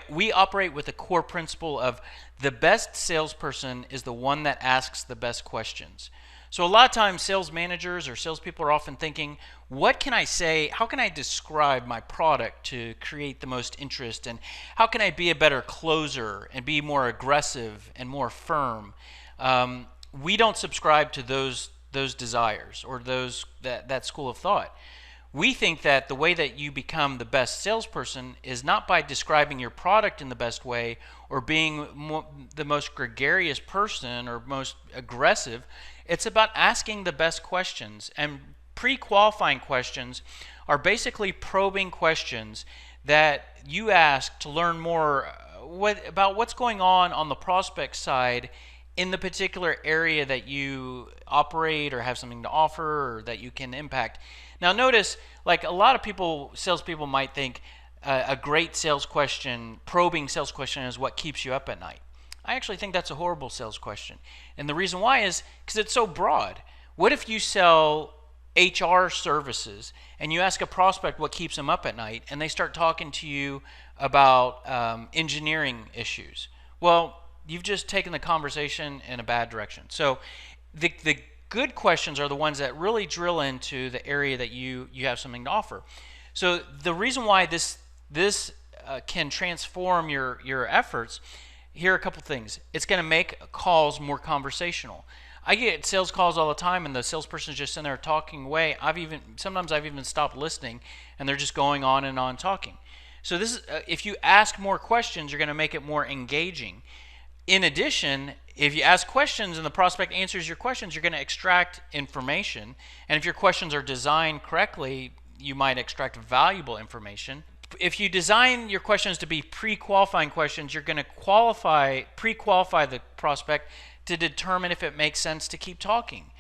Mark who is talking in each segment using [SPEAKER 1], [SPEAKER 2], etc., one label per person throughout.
[SPEAKER 1] we operate with the core principle of the best salesperson is the one that asks the best questions. So a lot of times sales managers or salespeople are often thinking, what can I say? How can I describe my product to create the most interest? And how can I be a better closer and be more aggressive and more firm? We don't subscribe to those desires or that school of thought. We think that the way that you become the best salesperson is not by describing your product in the best way or being the most gregarious person or most aggressive. It's about asking the best questions. And pre-qualifying questions are basically probing questions that you ask to learn more about what's going on the prospect side in the particular area that you operate or have something to offer or that you can impact. Now notice, like a lot of people, salespeople might think a great sales question, probing sales question is what keeps you up at night. I actually think that's a horrible sales question. And the reason why is because it's so broad. What if you sell HR services and you ask a prospect what keeps them up at night and they start talking to you about engineering issues? Well, you've just taken the conversation in a bad direction. So the good questions are the ones that really drill into the area that you have something to offer. So the reason why this can transform your efforts, here are a couple things. It's going to make calls more conversational. I get sales calls all the time, and the salesperson's just sitting there talking away. Sometimes I've even stopped listening, and they're just going on and on talking. So this is if you ask more questions, you're going to make it more engaging. In addition, if you ask questions and the prospect answers your questions, you're going to extract information. And if your questions are designed correctly, you might extract valuable information. If you design your questions to be pre-qualifying questions, you're going to pre-qualify the prospect to determine if it makes sense to keep talking.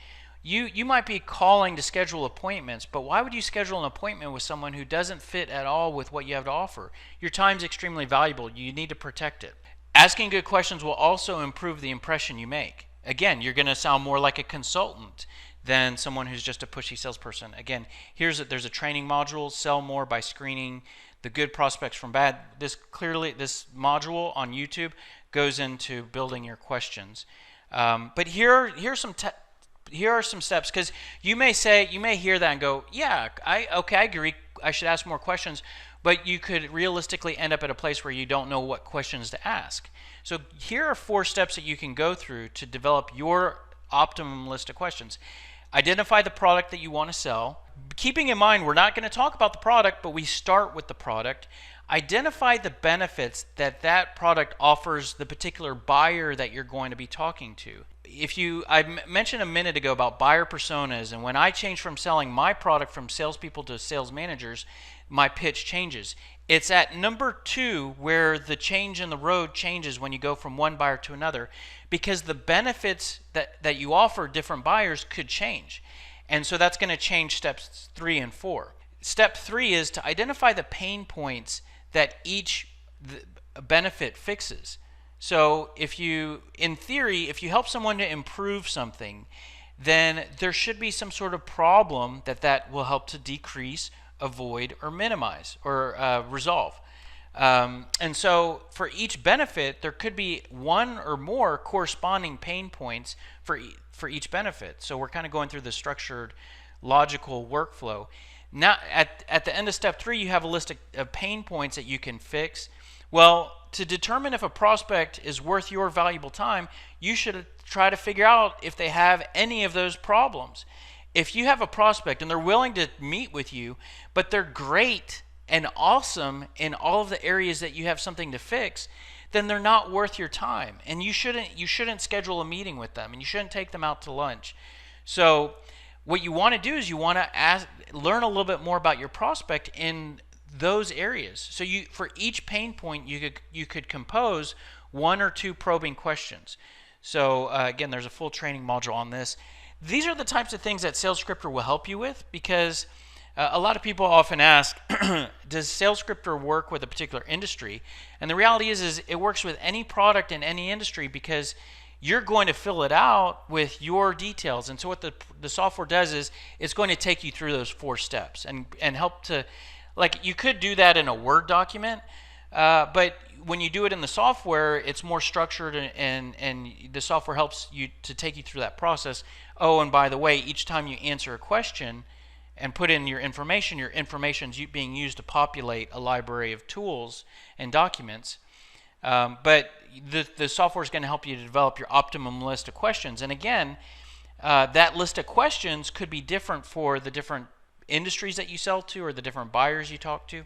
[SPEAKER 1] You might be calling to schedule appointments, but why would you schedule an appointment with someone who doesn't fit at all with what you have to offer? Your time's extremely valuable. You need to protect it. Asking good questions will also improve the impression you make. Again, you're going to sound more like a consultant than someone who's just a pushy salesperson. Again, there's a training module, Sell More by Screening the Good Prospects from Bad. This module on YouTube goes into building your questions. But here are some steps, because you may hear that and go, yeah, I agree, I should ask more questions. But you could realistically end up at a place where you don't know what questions to ask. So here are 4 steps that you can go through to develop your optimum list of questions. Identify the product that you want to sell. Keeping in mind, we're not going to talk about the product, but we start with the product. Identify the benefits that product offers the particular buyer that you're going to be talking to. I mentioned a minute ago about buyer personas, and when I change from selling my product from salespeople to sales managers, my pitch changes. It's at number 2 where the change in the road changes when you go from one buyer to another, because the benefits that you offer different buyers could change. And so that's going to change steps 3 and 4. Step 3 is to identify the pain points that each benefit fixes. So in theory, if you help someone to improve something, then there should be some sort of problem that will help to decrease, avoid, or minimize, or resolve. And so for each benefit, there could be one or more corresponding pain points for each benefit. So we're kind of going through the structured, logical workflow. Now, at the end of step 3, you have a list of pain points that you can fix. Well, to determine if a prospect is worth your valuable time, you should try to figure out if they have any of those problems. If you have a prospect and they're willing to meet with you, but they're great and awesome in all of the areas that you have something to fix, then they're not worth your time. And you shouldn't schedule a meeting with them, and you shouldn't take them out to lunch. So what you want to do is you want to learn a little bit more about your prospect in those areas. So for each pain point, you could compose 1 or 2 probing questions. So again, there's a full training module on this. These are the types of things that SalesScripter will help you with, because a lot of people often ask, does SalesScripter work with a particular industry? And the reality is it works with any product in any industry, because you're going to fill it out with your details. And so what the software does is it's going to take you through those 4 steps and help to, like, you could do that in a Word document, but when you do it in the software, it's more structured, and the software helps you to take you through that process. Oh, and by the way, each time you answer a question and put in your information is being used to populate a library of tools and documents. But the software is going to help you to develop your optimum list of questions. And again, that list of questions could be different for the different industries that you sell to or the different buyers you talk to.